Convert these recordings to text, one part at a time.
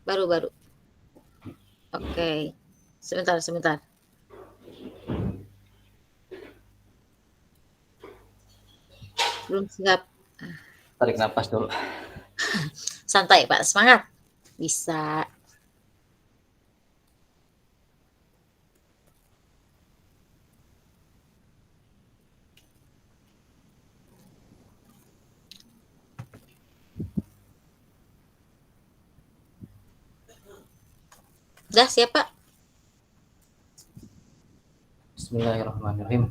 Baru-baru. Oke. Sebentar sebentar. Belum siap. Tarik napas dulu. Santai, Pak, semangat. Bisa. Udah siap, Pak? Bismillahirrahmanirrahim.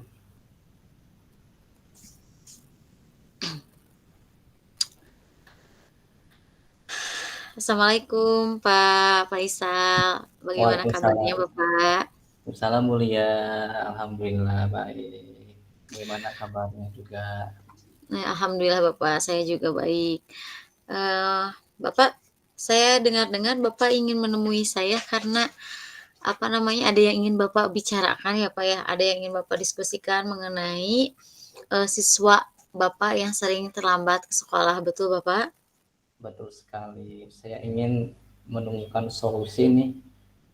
Assalamualaikum Pak Faisal. Bagaimana kabarnya Waalaikumsalam. Bapak? Salam mulia, alhamdulillah baik. Bagaimana kabarnya juga? Alhamdulillah Bapak, saya juga baik. Bapak, saya dengar-dengar Bapak ingin menemui saya karena, apa namanya, ada yang ingin Bapak bicarakan ya, Pak, ya? Ada yang ingin Bapak diskusikan mengenai, siswa Bapak yang sering terlambat ke sekolah, betul Bapak? Betul sekali. Saya ingin menemukan solusi nih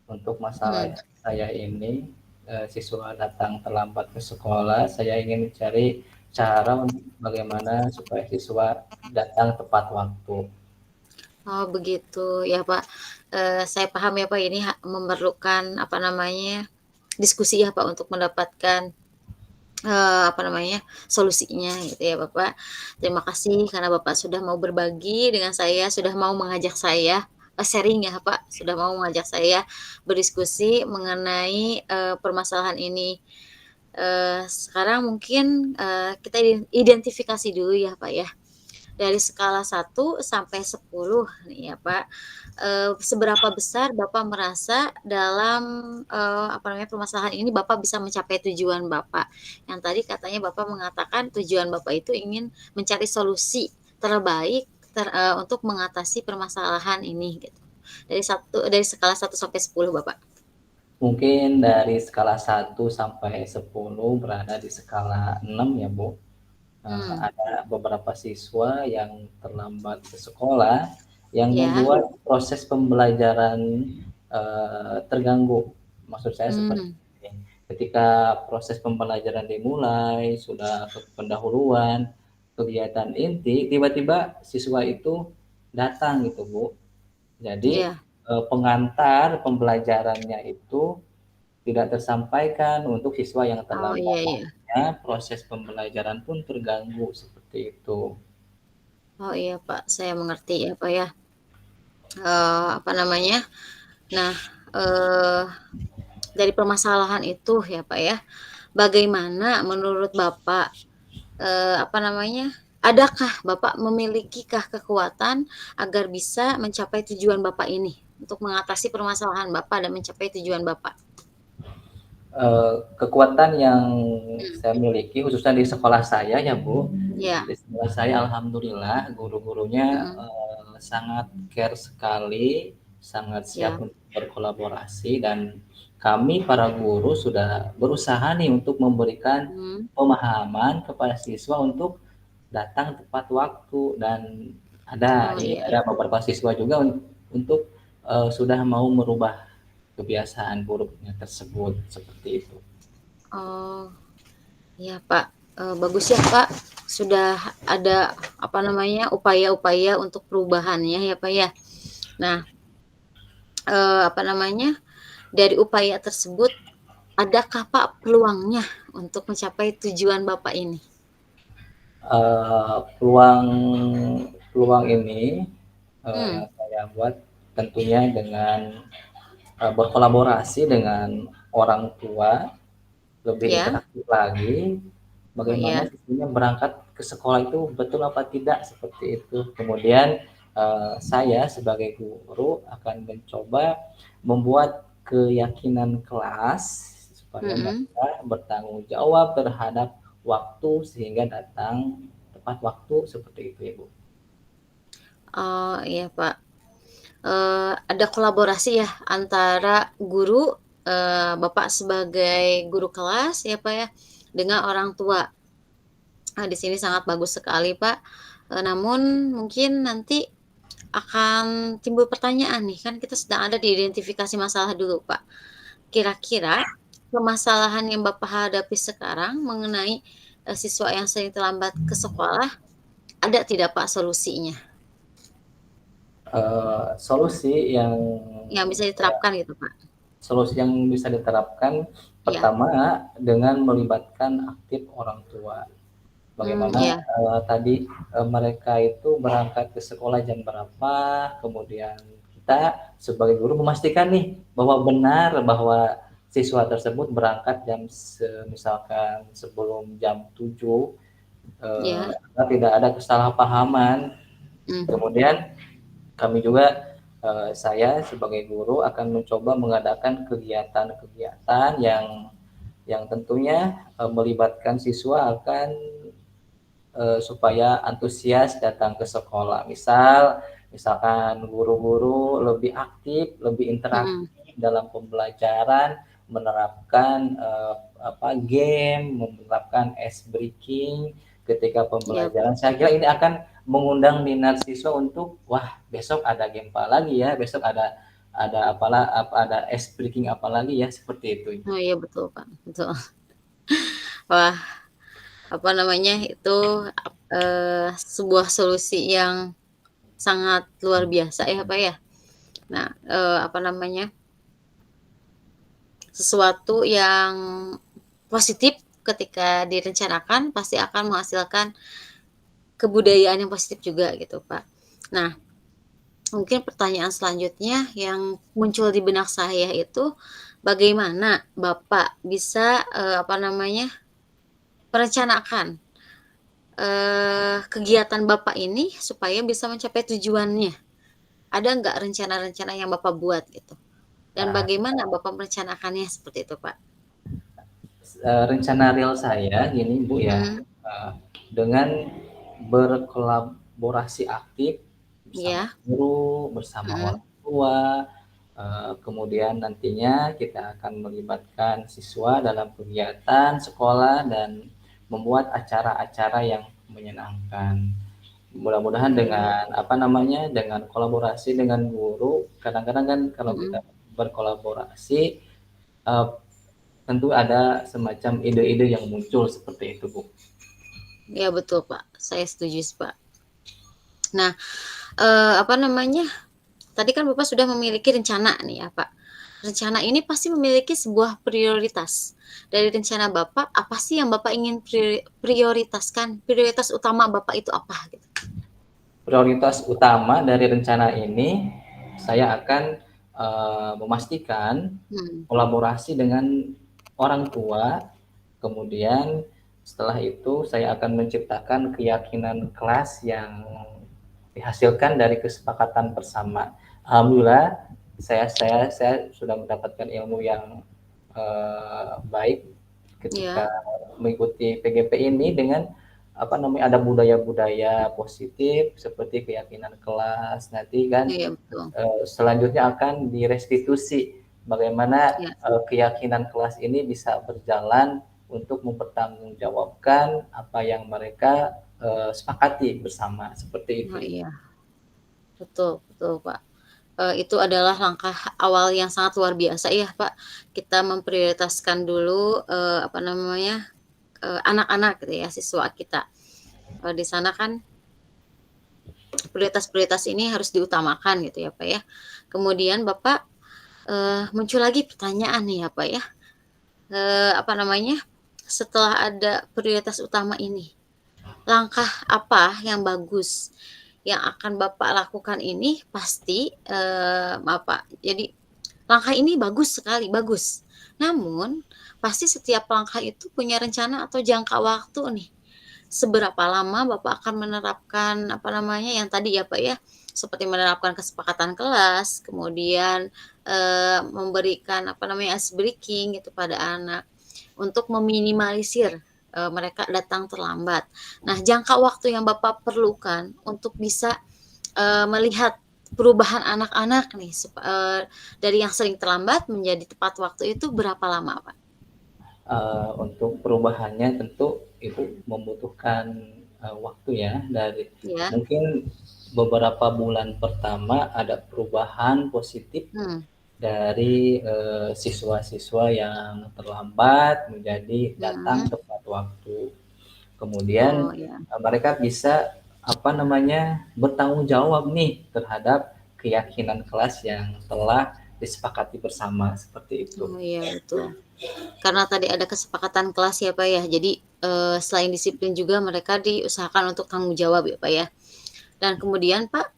untuk masalah Mhm. saya ini. Siswa datang terlambat ke sekolah. Saya ingin mencari cara bagaimana supaya siswa datang tepat waktu. Oh begitu, ya Pak. Saya paham ya Pak, ini memerlukan, apa namanya, diskusi ya Pak, untuk mendapatkan, apa namanya, solusinya gitu ya Bapak. Terima kasih karena Bapak sudah mau berbagi dengan saya, sudah mau mengajak saya, sharing ya Pak, sudah mau mengajak saya berdiskusi mengenai, permasalahan ini. Sekarang mungkin, kita identifikasi dulu ya Pak ya. Dari skala 1 sampai 10 nih ya Pak, seberapa besar Bapak merasa dalam, apa namanya, permasalahan ini Bapak bisa mencapai tujuan Bapak? Yang tadi katanya Bapak mengatakan tujuan Bapak itu ingin mencari solusi terbaik untuk mengatasi permasalahan ini gitu. Dari skala 1 sampai 10 Bapak. Mungkin dari skala 1 sampai 10 berada di skala 6 ya Bu. Hmm, Ada beberapa siswa yang terlambat ke sekolah yang ya. membuat proses pembelajaran terganggu. Maksud saya seperti Hmm, ini. Ketika proses pembelajaran dimulai, sudah pendahuluan, kegiatan inti, tiba-tiba siswa itu datang gitu Bu. Jadi iya. pengantar pembelajarannya itu tidak tersampaikan untuk siswa yang Oh, terlambat. iya iya. Akhirnya proses pembelajaran pun terganggu seperti itu. Oh, iya Pak, saya mengerti ya Pak ya. Apa namanya, nah, eee, dari permasalahan itu ya, Pak, ya, bagaimana menurut Bapak, apa namanya, adakah Bapak memiliki kekuatan agar bisa mencapai tujuan Bapak ini, untuk mengatasi permasalahan Bapak dan mencapai tujuan Bapak? Kekuatan yang Hmm, saya miliki khususnya di sekolah saya ya Bu, iya, di sekolah saya alhamdulillah guru-gurunya, mhm, sangat care sekali, sangat iya, siap untuk berkolaborasi dan kami para guru sudah berusaha nih untuk memberikan mhm, pemahaman kepada siswa untuk datang tepat waktu dan oh, iya iya, ada beberapa siswa juga untuk, sudah mau merubah kebiasaan buruknya tersebut, seperti itu. oh, iya, Pak, bagus ya, Pak, sudah ada, apa namanya, upaya-upaya untuk perubahannya ya, Pak, ya. Nah, apa namanya, dari upaya tersebut, adakah Pak peluangnya untuk mencapai tujuan Bapak ini? Peluang peluang ini, Hmm, yang saya buat tentunya dengan, berkolaborasi dengan orang tua, lebih ya? interaktif lagi, Oh bagaimana ya, siswanya berangkat ke sekolah itu betul apa tidak, seperti itu. Kemudian, saya sebagai guru akan mencoba membuat keyakinan kelas supaya mhm. mereka bertanggung jawab terhadap waktu sehingga datang tepat waktu, seperti itu ya, Bu. Oh iya Pak, ada kolaborasi ya antara guru, Bapak sebagai guru kelas ya Pak ya, dengan orang tua. Di sini sangat bagus sekali Pak, namun mungkin nanti, akan timbul pertanyaan nih, kan kita sedang ada di identifikasi masalah dulu, Pak. Kira-kira permasalahan yang Bapak hadapi sekarang mengenai, siswa yang sering terlambat ke sekolah, ada tidak Pak solusinya? Solusi yang Yang bisa saya diterapkan gitu, Pak? Solusi yang bisa diterapkan, Iya. pertama dengan melibatkan aktif orang tua. Bagaimana, Iya. tadi, mereka itu berangkat ke sekolah jam berapa, kemudian kita sebagai guru memastikan nih bahwa benar bahwa siswa tersebut berangkat misalkan sebelum jam 7, Iya. agar tidak ada kesalahpahaman. Mmm. Kemudian kami juga, saya sebagai guru akan mencoba mengadakan kegiatan-kegiatan yang tentunya, melibatkan siswa akan supaya antusias datang ke sekolah. Misalkan guru-guru lebih aktif, lebih interaktif Mhm. dalam pembelajaran, menerapkan, game, menerapkan ice breaking ketika Iya. pembelajaran. Saya kira ini akan mengundang minat siswa untuk, "Wah, besok ada game apa lagi ya? Besok ada ice breaking apa lagi ya?" Seperti itu. Oh iya betul, Pak, betul. Wah, apa namanya, itu, sebuah solusi yang sangat luar biasa ya, Pak, ya. Nah, apa namanya, sesuatu yang positif ketika direncanakan pasti akan menghasilkan kebudayaan yang positif juga gitu, Pak. Nah, mungkin pertanyaan selanjutnya yang muncul di benak saya itu, bagaimana Bapak bisa, apa namanya, merencanakan, kegiatan Bapak ini supaya bisa mencapai tujuannya? Ada nggak rencana-rencana yang Bapak buat gitu? Dan Nah, bagaimana Bapak merencanakannya seperti itu, Pak? rencana real saya gini, Bu, ya, Mhm. dengan berkolaborasi aktif bersama Iya. guru, bersama Mhm. orang tua, kemudian nantinya kita akan melibatkan siswa dalam kegiatan sekolah dan membuat acara-acara yang menyenangkan. Mudah-mudahan Mmm. dengan, apa namanya, dengan kolaborasi dengan guru, kadang-kadang kan kalau kita Mhm. berkolaborasi, eee, tentu ada semacam ide-ide yang muncul seperti itu, Bu. Iya betul, Pak, saya setuju sih, Pak. Nah, apa namanya, tadi kan Bapak sudah memiliki rencana nih ya, Pak. Rencana ini pasti memiliki sebuah prioritas. Dari rencana Bapak, apa sih yang Bapak ingin prioritaskan? Prioritas utama Bapak itu apa gitu? Prioritas utama dari rencana ini, saya akan, memastikan Hmm. kolaborasi dengan orang tua, kemudian setelah itu saya akan menciptakan keyakinan kelas yang dihasilkan dari kesepakatan bersama. Alhamdulillah saya sudah mendapatkan ilmu yang, baik ketika Iya. mengikuti PGP ini dengan, apa namanya, ada budaya-budaya positif seperti keyakinan kelas, nanti kan, Iya betul. selanjutnya akan direstitusi bagaimana, Iya. keyakinan kelas ini bisa berjalan untuk mempertanggungjawabkan apa yang mereka, sepakati bersama, seperti itu. Oh iya, betul betul, Pak. Itu adalah langkah awal yang sangat luar biasa ya, Pak. Kita memprioritaskan dulu, apa namanya, anak-anak gitu ya, siswa kita. Di sana kan prioritas-prioritas ini harus diutamakan gitu ya, Pak, ya. Kemudian Bapak, muncul lagi pertanyaan nih ya, Pak, ya, apa namanya, setelah ada prioritas utama ini, langkah apa yang bagus yang akan Bapak lakukan ini pasti, maaf, Pak, jadi langkah ini bagus sekali, bagus. Namun, pasti setiap langkah itu punya rencana atau jangka waktu nih. Seberapa lama Bapak akan menerapkan, apa namanya, yang tadi ya, Pak, ya, seperti menerapkan kesepakatan kelas, kemudian, memberikan, apa namanya, ice breaking gitu pada anak, untuk meminimalisir, mereka datang terlambat. Nah, jangka waktu yang Bapak perlukan untuk bisa, melihat perubahan anak-anak nih, dari yang sering terlambat menjadi tepat waktu itu berapa lama, Pak? Untuk perubahannya tentu itu membutuhkan waktu ya, dari Iya. mungkin beberapa bulan pertama ada perubahan positif Hmm. dari, siswa-siswa yang terlambat menjadi datang Mhm. tepat waktu. Kemudian, Oh, ya. mereka bisa, apa namanya, bertanggung jawab nih terhadap keyakinan kelas yang telah disepakati bersama, seperti itu. Oh, iya, betul. Karena tadi ada kesepakatan kelas ya, Pak, ya. Jadi, selain disiplin juga mereka diusahakan untuk tanggung jawab ya, Pak, ya. Dan kemudian, Pak,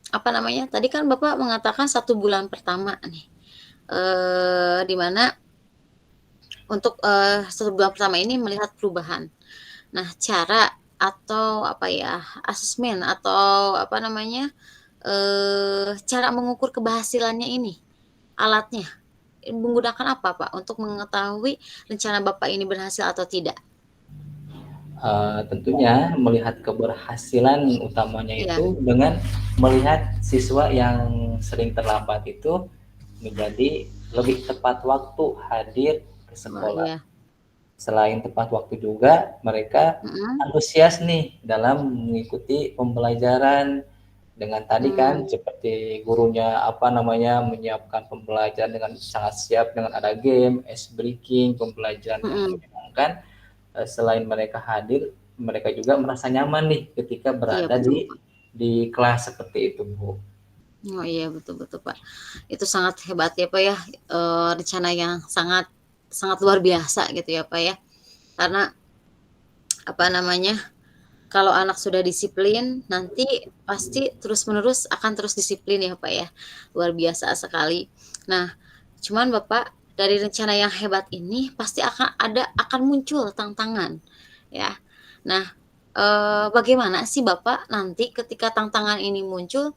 apa namanya, tadi kan Bapak mengatakan 1 bulan pertama nih, di mana untuk, 1 bulan pertama ini melihat perubahan. Nah, cara atau apa ya, asesmen atau apa namanya, cara mengukur keberhasilannya ini, alatnya, menggunakan apa, Pak, untuk mengetahui rencana Bapak ini berhasil atau tidak? Tentunya melihat keberhasilan utamanya Iya. itu dengan melihat siswa yang sering terlambat itu menjadi lebih tepat waktu hadir ke Oh, sekolah. iya. Selain tepat waktu juga, mereka Mhm. antusias nih dalam mengikuti pembelajaran dengan tadi kan Mmm. seperti gurunya apa namanya menyiapkan pembelajaran dengan sangat siap dengan ada game, ice breaking, pembelajaran yang Mhm. menyenangkan. Selain mereka hadir, mereka juga merasa nyaman nih ketika Iya, berada betul, Pak. di kelas seperti itu, Bu. Oh, iya, betul betul, Pak. Itu sangat hebat ya, Pak, ya, rencana yang sangat sangat luar biasa gitu ya, Pak, ya. Karena, apa namanya, kalau anak sudah disiplin, nanti pasti terus-menerus akan terus disiplin ya, Pak, ya. Luar biasa sekali. Nah, cuman Bapak, dari rencana yang hebat ini pasti akan muncul tantangan, ya. Nah, bagaimana sih Bapak nanti ketika tantangan ini muncul,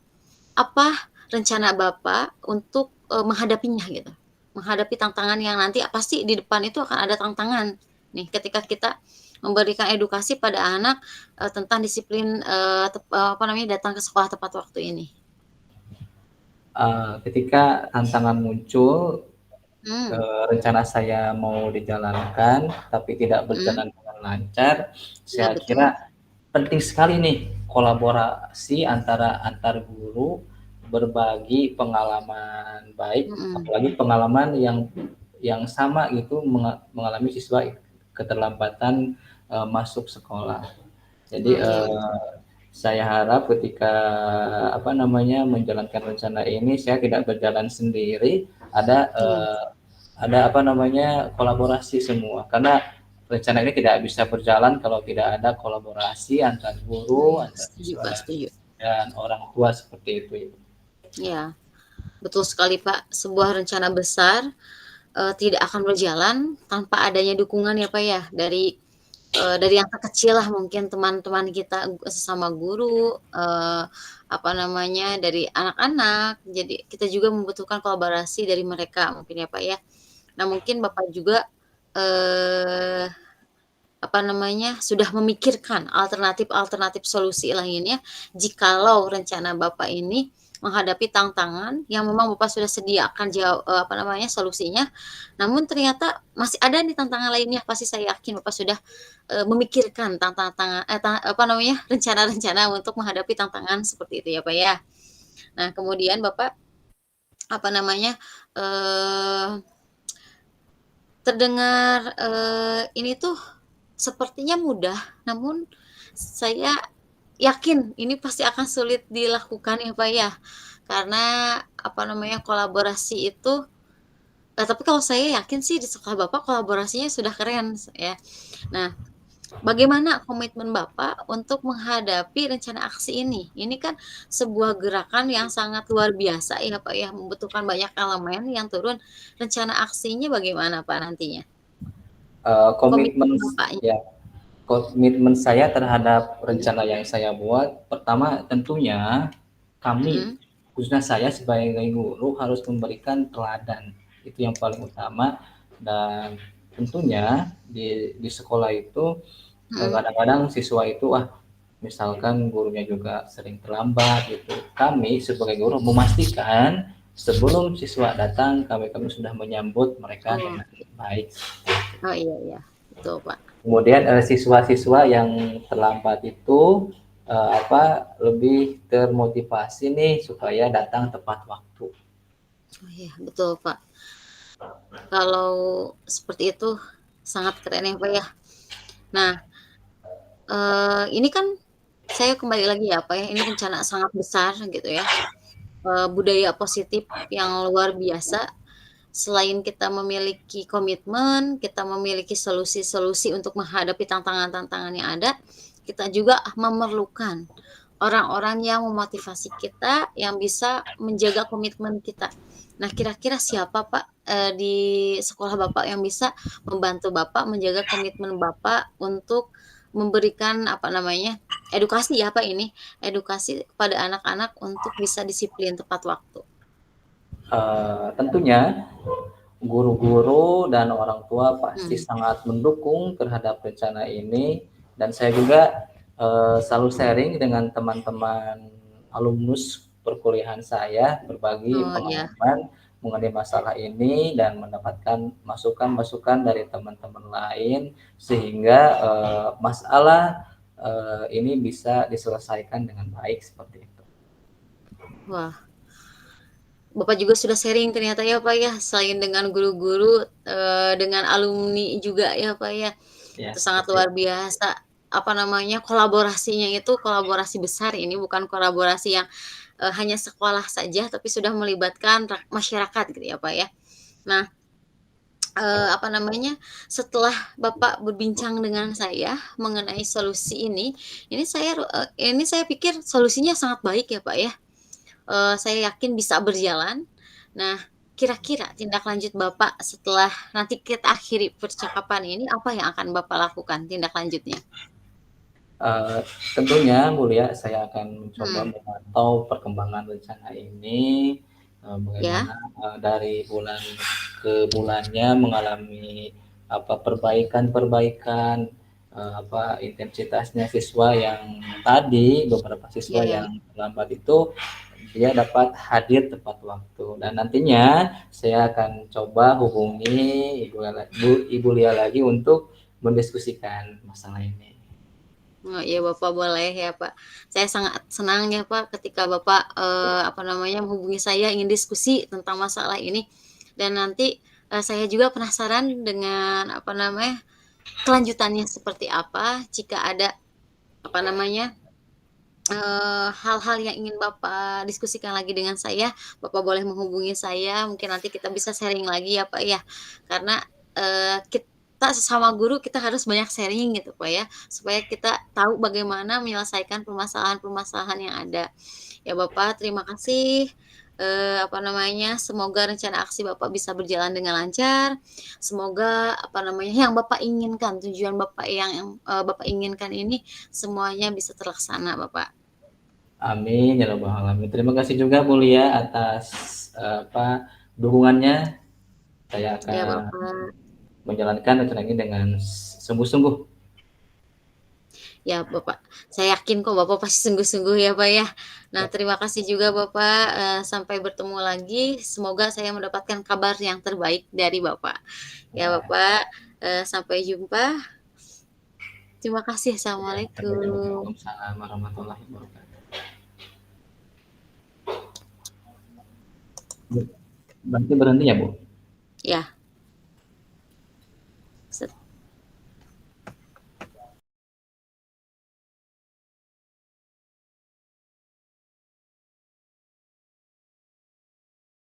apa rencana Bapak untuk, menghadapinya gitu? Menghadapi tantangan yang nanti pasti di depan itu akan ada tantangan nih ketika kita memberikan edukasi pada anak, tentang disiplin, apa namanya, datang ke sekolah tepat waktu ini. Ketika tantangan muncul, Mmm. rencana saya mau dijalankan tapi tidak Mhm. berjalan dengan lancar, Iya, saya betul. kira penting sekali nih kolaborasi antara antar guru, berbagi pengalaman baik, Mhm. apalagi pengalaman yang sama gitu mengalami siswa keterlambatan, masuk sekolah. Jadi, Oh, iya, betul. saya harap ketika, apa namanya, menjalankan rencana ini saya tidak berjalan sendiri, Iya. ada apa namanya, kolaborasi semua. Karena rencana ini tidak bisa berjalan kalau tidak ada kolaborasi antar Oh, guru, iya, antar setuju, siswa Pak, setuju. dan orang tua seperti itu, Ibu. Iya, betul sekali, Pak. Sebuah rencana besar, tidak akan berjalan tanpa adanya dukungan ya, Pak, ya, dari yang terkecil lah mungkin teman-teman kita sesama guru, apa namanya, dari anak-anak. Jadi kita juga membutuhkan kolaborasi dari mereka mungkin ya, Pak, ya. Nah, mungkin Bapak juga, eee, apa namanya, sudah memikirkan alternatif-alternatif solusi lainnya jikalau rencana Bapak ini menghadapi tantangan yang memang Bapak sudah sediakan apa namanya, solusinya, namun ternyata masih ada nih tantangan lainnya, pasti saya yakin Bapak sudah, memikirkan tantangan apa namanya, rencana-rencana untuk menghadapi tantangan seperti itu ya, Pak, ya. Nah, kemudian Bapak, apa namanya, eee terdengar, ini tuh sepertinya mudah, namun saya yakin ini pasti akan sulit dilakukan ya, Pak, ya. Karena, apa namanya, kolaborasi itu tapi kalau saya yakin sih di sekolah Bapak kolaborasinya sudah keren ya. Nah, bagaimana komitmen Bapak untuk menghadapi rencana aksi ini? Ini kan sebuah gerakan yang sangat luar biasa ya, Pak, ya, membutuhkan banyak elemen yang turun. Rencana aksinya bagaimana, Pak, nantinya? Komitmen Komitmen Bapaknya. ya, komitmen saya terhadap Iya. rencana yang saya buat, pertama tentunya kami, Mhm. khususnya saya sebagai guru harus memberikan teladan, itu yang paling utama. Dan tentunya di sekolah itu, Mhm. kadang-kadang siswa itu, misalkan gurunya juga sering terlambat gitu. Kami sebagai guru memastikan sebelum siswa datang, kami kami sudah menyambut mereka Oh, dengan iya. baik. Oh, iya iya, betul, Pak. Kemudian siswa-siswa yang terlambat itu lebih termotivasi nih supaya datang tepat waktu. Oh iya, betul Pak. Kalau seperti itu sangat keren ya Pak ya. Nah, ini kan saya kembali lagi ya Pak ya, ini rencana sangat besar gitu ya, budaya positif yang luar biasa. Selain kita memiliki komitmen, kita memiliki solusi-solusi untuk menghadapi tantangan-tantangan yang ada, kita juga memerlukan orang-orang yang memotivasi kita, yang bisa menjaga komitmen kita. Nah, kira-kira siapa Pak, di sekolah Bapak yang bisa membantu Bapak menjaga komitmen Bapak untuk memberikan, apa namanya, edukasi ya Pak ini, edukasi kepada anak-anak untuk bisa disiplin tepat waktu? Tentunya guru-guru dan orang tua pasti Hmm. sangat mendukung terhadap rencana ini, dan saya juga selalu sharing dengan teman-teman alumnus perkuliahan saya, berbagi Oh, iya. pengalaman mengenai masalah ini dan mendapatkan masukan-masukan dari teman-teman lain sehingga masalah ini bisa diselesaikan dengan baik seperti itu. Wah, Bapak juga sudah sharing ternyata ya, Pak, ya, selain dengan guru-guru, dengan alumni juga ya, Pak, ya. Ya, Itu sangat seperti luar itu. biasa, apa namanya, kolaborasinya itu kolaborasi besar ini bukan kolaborasi yang, hanya sekolah saja, tapi sudah melibatkan masyarakat gitu ya, Pak, ya. Nah, apa namanya, setelah Bapak berbincang dengan saya mengenai solusi ini saya pikir solusinya sangat baik ya, Pak, ya. Saya yakin bisa berjalan. Nah, kira-kira tindak lanjut Bapak setelah nanti kita akhiri percakapan ini, apa yang akan Bapak lakukan tindak lanjutnya? Eee, Tentunya Mulia, saya akan mencoba Mhm, memantau perkembangan rencana ini, ya, bagaimana, dari bulan ke bulannya mengalami perbaikan-perbaikan, intensitasnya siswa yang tadi, beberapa siswa ya. yang terlambat itu dia dapat hadir tepat waktu, dan nantinya saya akan coba hubungi Ibu Lia lagi untuk mendiskusikan masalah ini. Oh, iya Bapak boleh ya Pak. Saya sangat senang ya Pak ketika Bapak, apa namanya, menghubungi saya ingin diskusi tentang masalah ini dan nanti, saya juga penasaran dengan, apa namanya, kelanjutannya seperti apa jika ada, apa namanya, hal-hal yang ingin Bapak diskusikan lagi dengan saya, Bapak boleh menghubungi saya, mungkin nanti kita bisa sharing lagi ya, Pak, ya. Karena, kita sesama guru kita harus banyak sharing gitu, Pak, ya, supaya kita tahu bagaimana menyelesaikan permasalahan-permasalahan yang ada. Ya, Bapak, terima kasih, apa namanya, semoga rencana aksi Bapak bisa berjalan dengan lancar, semoga, apa namanya, yang Bapak inginkan, tujuan Bapak Bapak inginkan ini semuanya bisa terlaksana, Bapak. Amin ya rabbal alamin. Terima kasih juga Mulia atas dukungannya. Saya Ya akan Bapak, menjalankan rencana ini dengan sungguh-sungguh. ya Bapak, saya yakin kok Bapak pasti sungguh-sungguh ya Pak ya. Nah Ya, terima kasih juga Bapak, sampai bertemu lagi, semoga saya mendapatkan kabar yang terbaik dari Bapak. Ya ya, Bapak, sampai jumpa, terima kasih, ya. Sampai jumpa. assalamualaikum. Waalaikumsalam warahmatullahi wabarakatuh. Berarti berhenti ya, Bu? Ya.